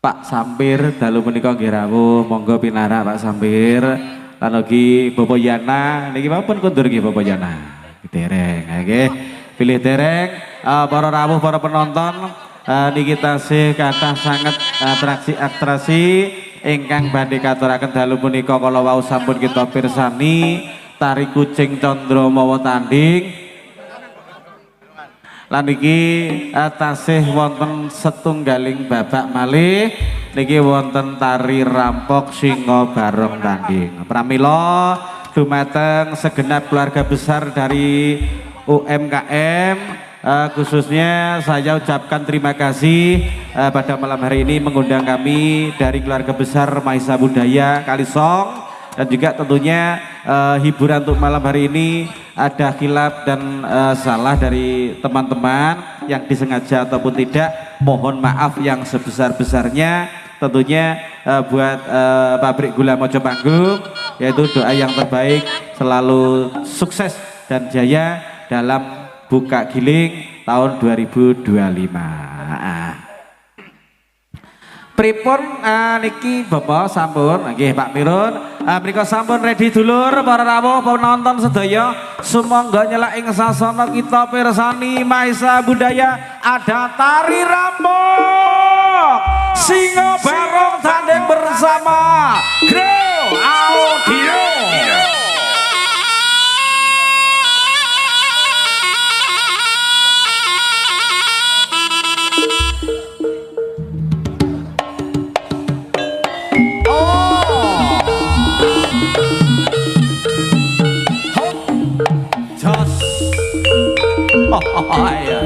Pak Sampir dalu menika nggih rawuh, monggo pinarak Pak Sampir. Lan ugi Bapak Yana niki mawon kondur nggih Bapak Yana. Dereng nggih. Pilih dereng para rawuh para penonton niki tasih kathah sanget atraksi ingkang badhe katuraken dalu punika kala wau sampun kita pirsani tari kucing Candra mawa tanding. Lan niki tasih wonten setunggaling babak malih niki wonten tari rampok singa barong tanding. Pramila dumateng segenap keluarga besar dari UMKM khususnya saya ucapkan terima kasih pada malam hari ini mengundang kami dari keluarga besar Maisa Budaya Kalisong. Dan juga tentunya hiburan untuk malam hari ini ada khilaf dan salah dari teman-teman yang disengaja ataupun tidak, mohon maaf yang sebesar-besarnya. Tentunya buat pabrik gula Mojopanggung, yaitu doa yang terbaik selalu sukses dan jaya dalam buka giling tahun 2025. Pripun niki Bapak sampun nggih Pak Mirun mriko sampun ready dulur para rawuh penonton sedaya sumangga nyelak ing sasana kita pirsani Maisa Budaya ada tari rampok singa barong tanding bersama Grow Audio. Pak ayo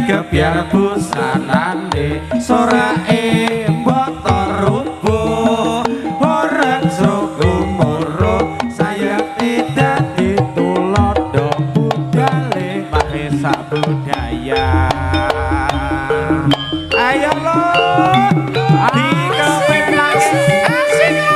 gebyar busanane sorae motor rubuh orang suku moro saya tidak ditulodo budale Maisa Budaya. Ayo lo di kepenak asik lo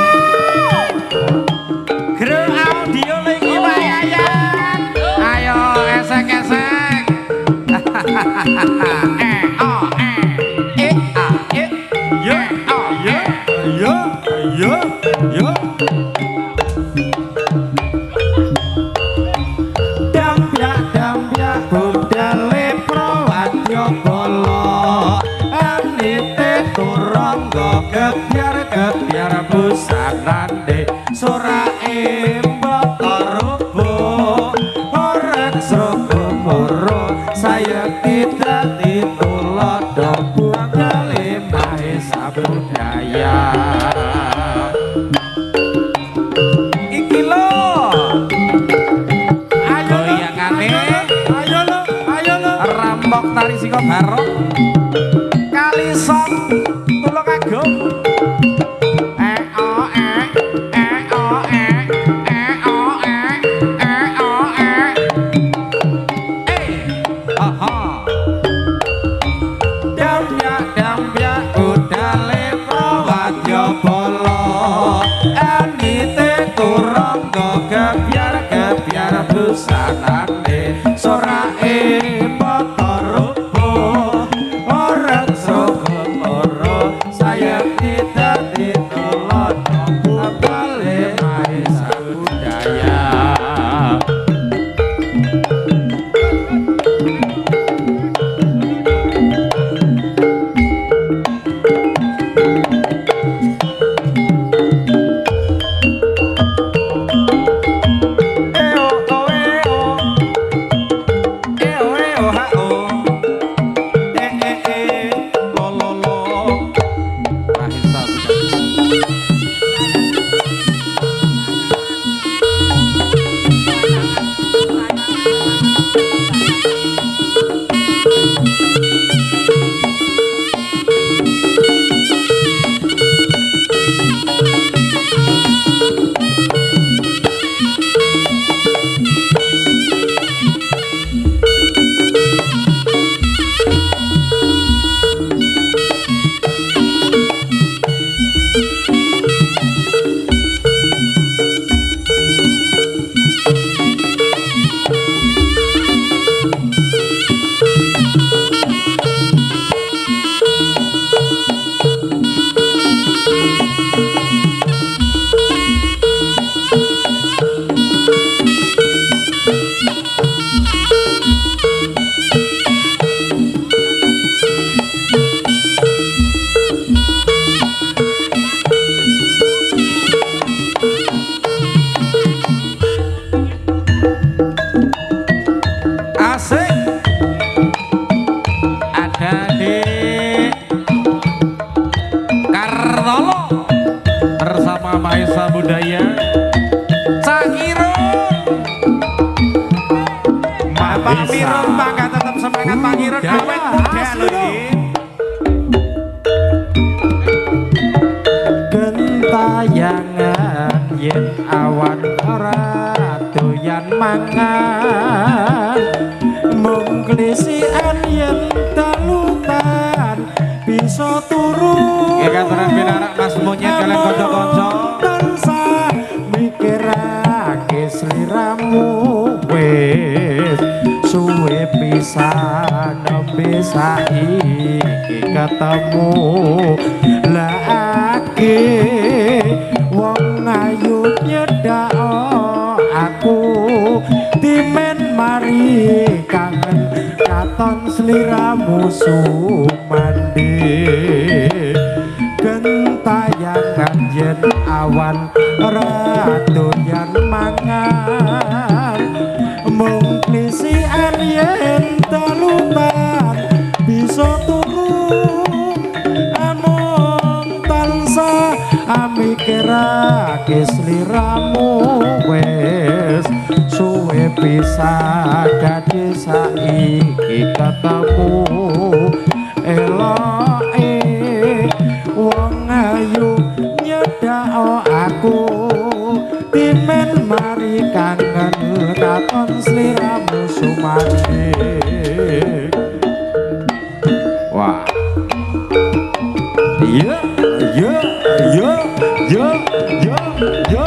kebiar busanane sorae mbata rubuh orang srogo moro saya tidak ditulodo budale Maesa budaya iki lo ayo lo rambok tari siko barok kali sok tulung agung kebiar busanane sorae mbata rubuh orang srogo moro saya tidak ditulodo budale Maesa budaya bersama Maesa budaya Cakiro Bapak Mirun bangga tetap semangat Pak Mirun awet muda lho gentayangan yen awan ora doyan mangan mung klisian yen dalutan bisa turu kataran binarak Mas Monyet kalian konco-konco tansah mikirake sliramu wis suwe pisan nembe saiki ketemu lagi wong ayu nyedak aku timen mari kangen katon sliramu sumandi gentayangan yen awan radoyan mangan mung klisian yen dalutan bisa turu amung tansah mikirake sliramu wis suwe pisah dadi saiki ketemu eloke wong ayu nyedak aku timen mari kangen katon sliramu sumandi wah iya iya iya iya iya iya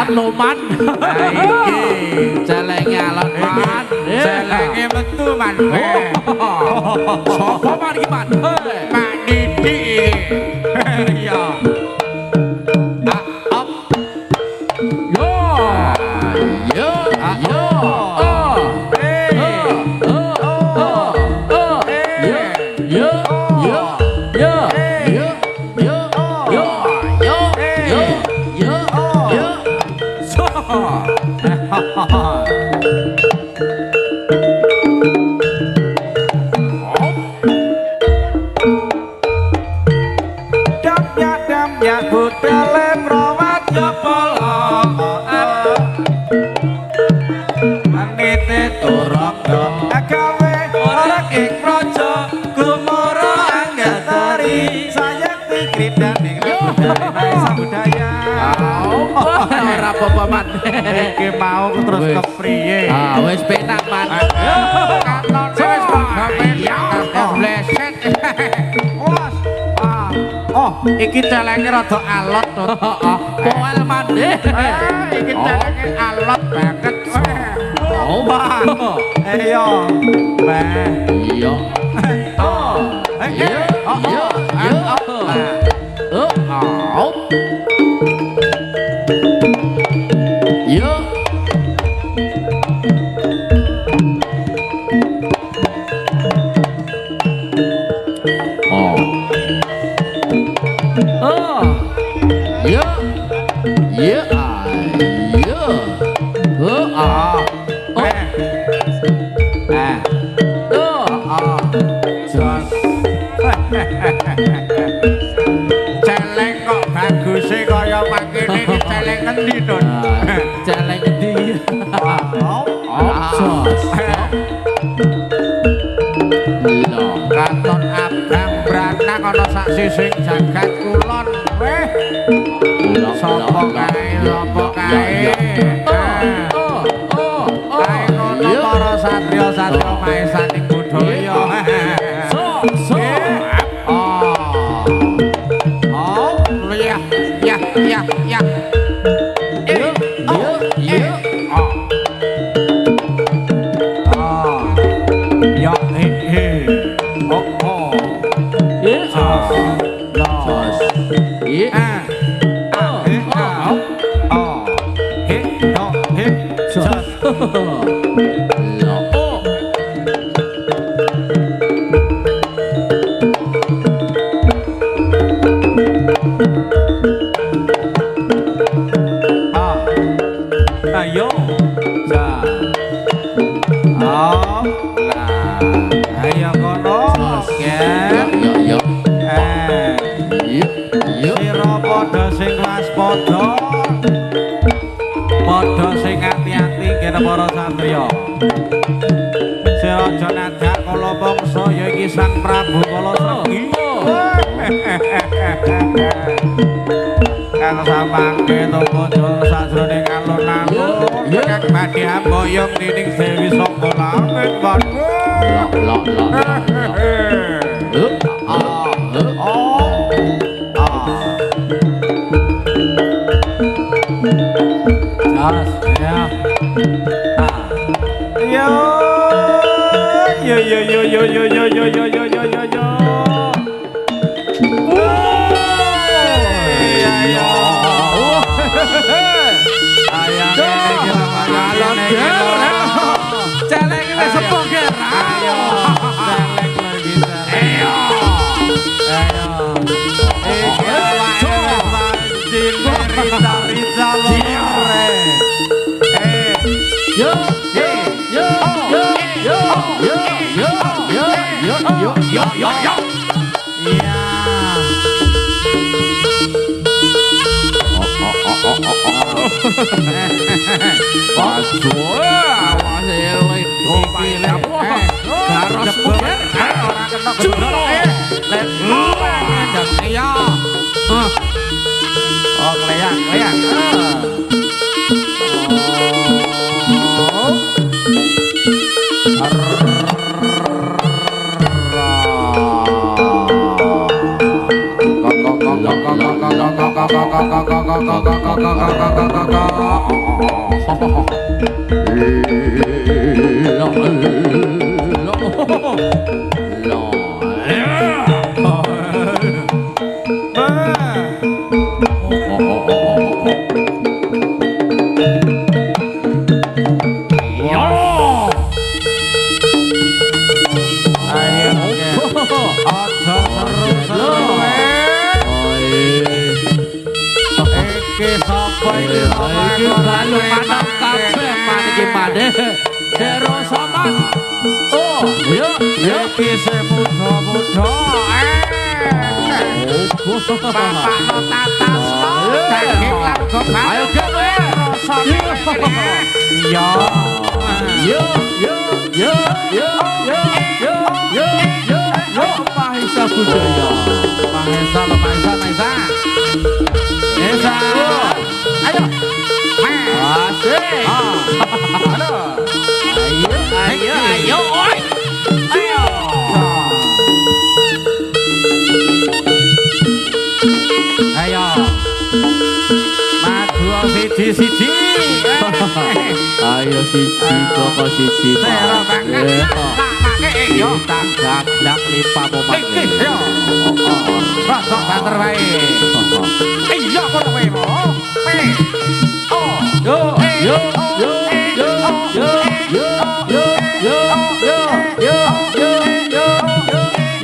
alot loman. Iki Celenge alot man. celenge metu man. Sopo man iki man? Mak Didi. Iya. Up. Yo. Yo. Yo. Ya budale prawat ya polongan Anite turok agawe ora ing praja gumara anggatari sayekti kridane budaya Ora apa-apa man. iki mau terus kepriye Wis penak man. wis Bleset. Oh, iki celenge rada alot to. Poel man. Iki celenge alot banget. Oh, Bang. Iya. Bah. Iya. Oh. Iya. Iya. Iya. Celeng kok baguse kaya mangkene iki celeng endi, Don? Celeng endi? Lho, Katon abang branang ana sak sising jagat kulon. Weh, sapa kae, sapa kae? Kae kono para satriya-satriya maesaning budaya. Ya. Ayo, ayo kono, yo. sira padha sing waspada, padha sing ati-ati kene para satriya. Sira aja nadak kala mangsa ya iki Sang Prabu kala sregi. Kang samangke toko sajroning alun-alun kang badhe amboyong dening Dewi Sangga Langit Bangun. Ayo siji koko siji tanggap dak limpamu manggil Rasa banter wae. Iya kono wae mo. Yo yo yo yo yo yo yo yo yo yo yo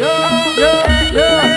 yo yo yo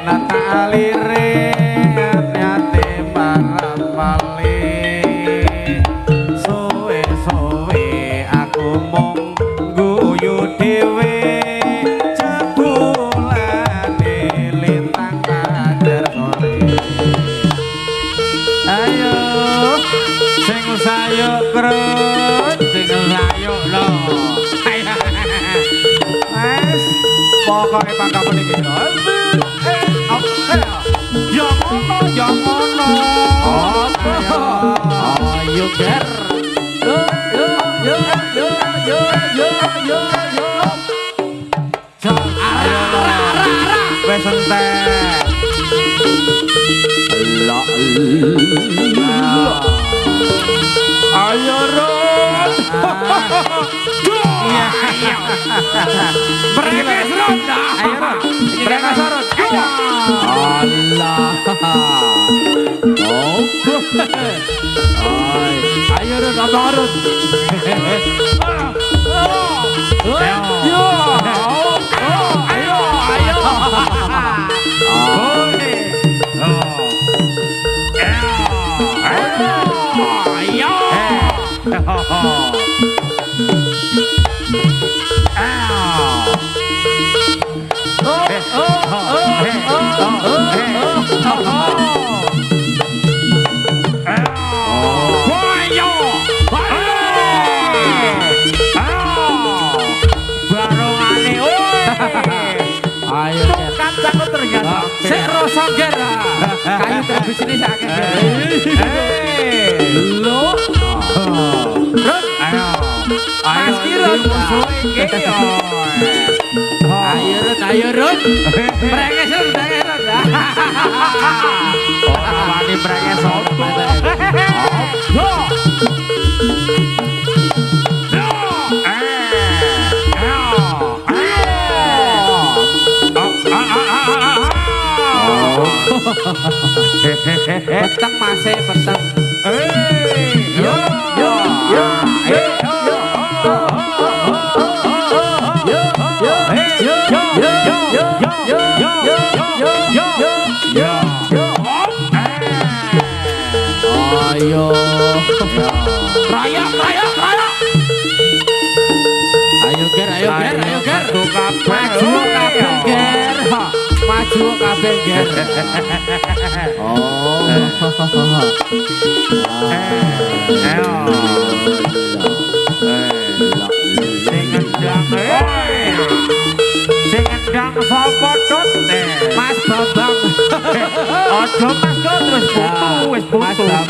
alire nyate marang malih suwe-suwe aku mung guyu dhewe jebulane lintang kader sore ayo sing sayuk krut sing sayuk lo wes pokoke pangkapan iki ya ngono ayo ger wes entek ayo Rod iya ayo berekes Rod ayo Rod berekes Rod Allah oh ayo Rod abang Rod ayo sik rasa ger kayu terbis ini sakit lho Rut ayo Mas Kirut ayo Rut brenges Rut ora wani brenges opo peteng masih peteng yo yo yo yo ayo raya ayo ger maju kabeh ger oh sing endang sapa Dut Mas Bambang aja Mas Dut wis putu Bang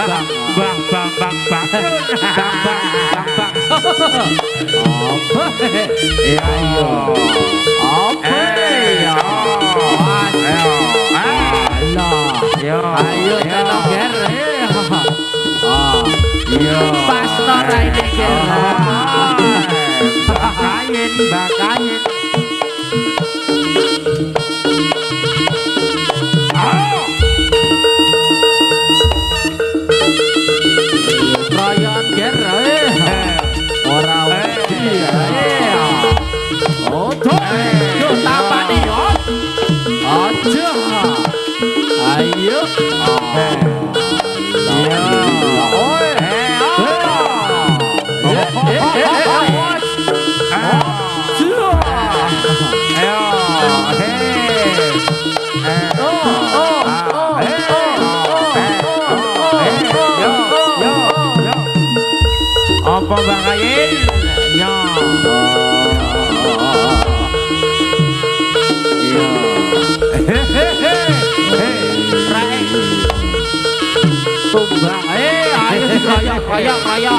ayo ayo tolong ger pas ora ini ger bakain perayaan ger ora wedi oh tuh tapani aja ayo apa bakain yo tumbang ayo raya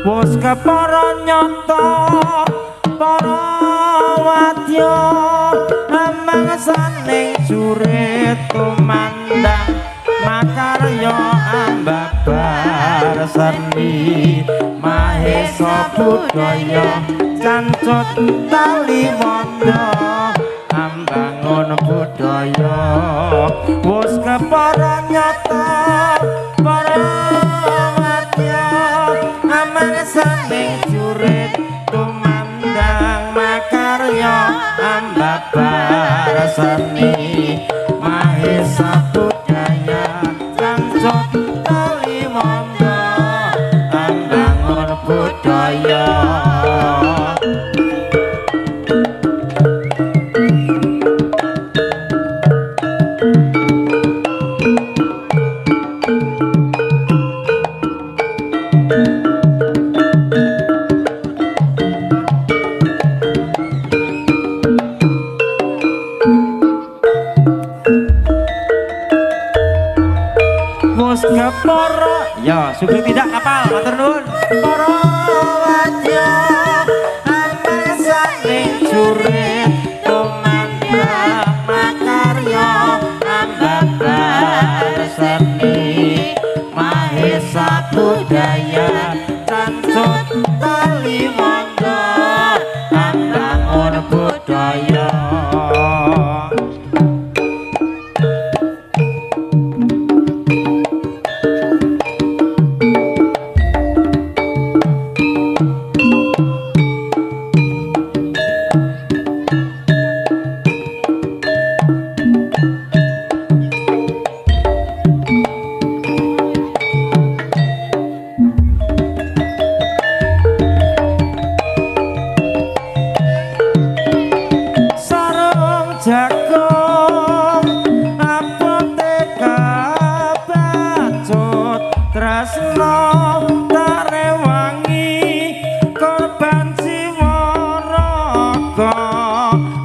wis kepara nyata para wadya amangsaning jurit tumandang makarya ambabar seni mahesa budaya cancut tali wanda ambangun budaya wis kepara nyata para wadya aman saning jurit tumandang makarya ambabar seni mahesa budaya lanjut tali monggo ambangun budaya para ya sugeng tidak kapal matur nuwun para wadya aman saning jurit tumandang makarya ambabar seni mahesa budaya cancut tali monggo ambangun budaya jagung apoteka bacut tresno tarewangi korban jiwa raga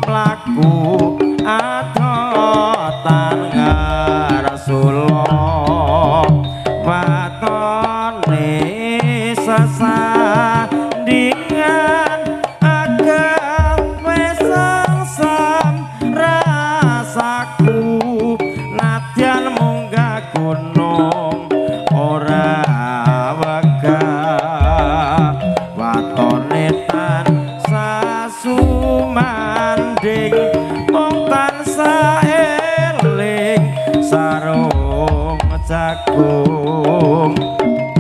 mlaku adotan ngarasula watone sesandingan ageng wis sangsam rasaku nadyan munggah gunung ora wegah watone tansah sumanding mung tansah eling sarung jagung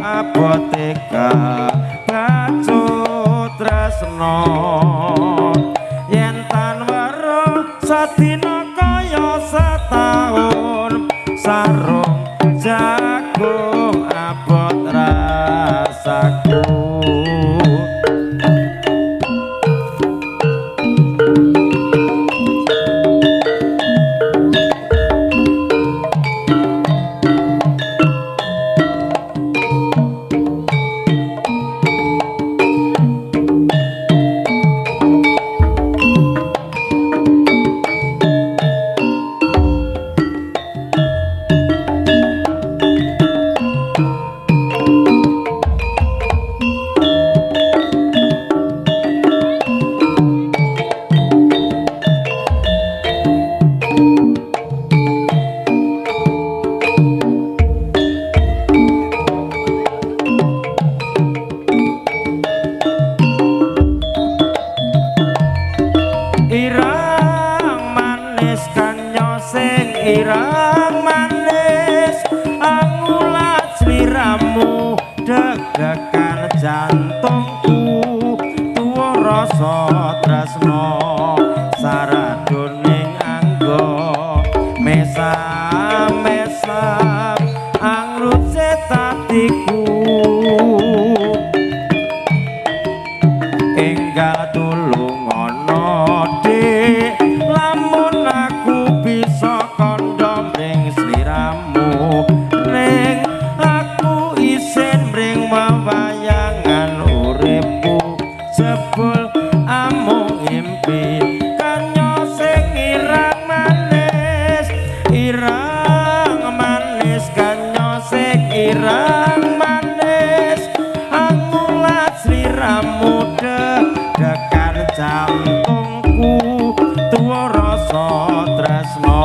apoteka bacut tresno yen tan weruh sadina kaya setahun sarung jagung abot rasaku irang manis angulat sliramu deg-degan jantungku tuwa rasa tresno saradoning anggo mesam-mesam anglut setatiku enggal tulung ana dik lamun aku bisa kondom ning sliramu ning aku isin mring wayangan uripku jebul amung impi kanyo sing irang manis kanyo sing irang manis angulat sliramu deg-degan jantungku tuwa rasa tresno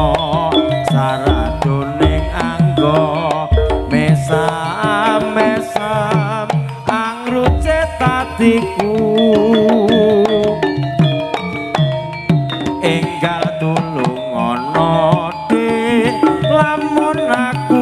saradoning anggo mesam-mesam angruce tatiku enggal tulung ana dik lamun aku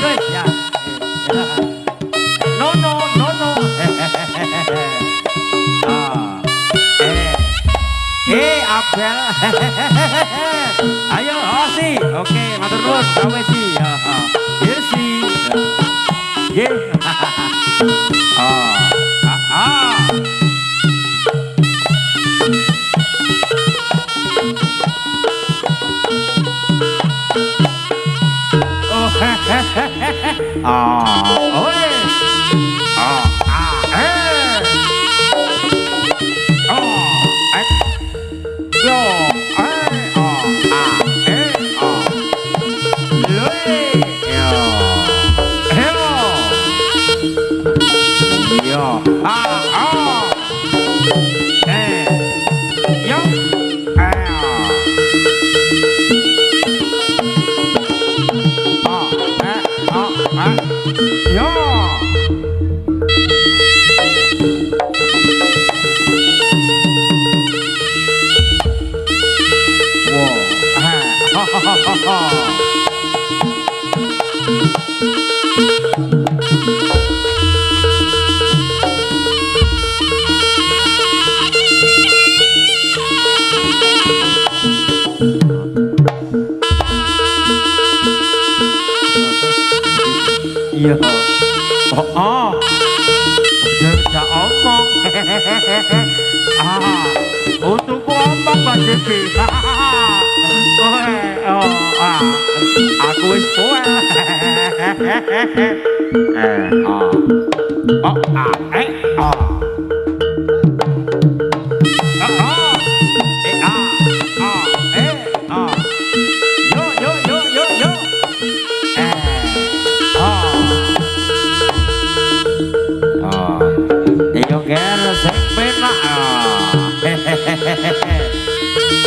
Good ya. No. Abel. Ayo, Osi. Oke, matur nuwun, gawe si. Here si. Ye. Iya. Udah bisa omong. Untuk omong Mbak Devi. Aku wis poel.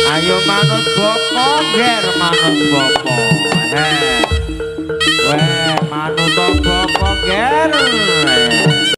Ayo manut bopo, ger manut bopo. Weh, manut bopo ger.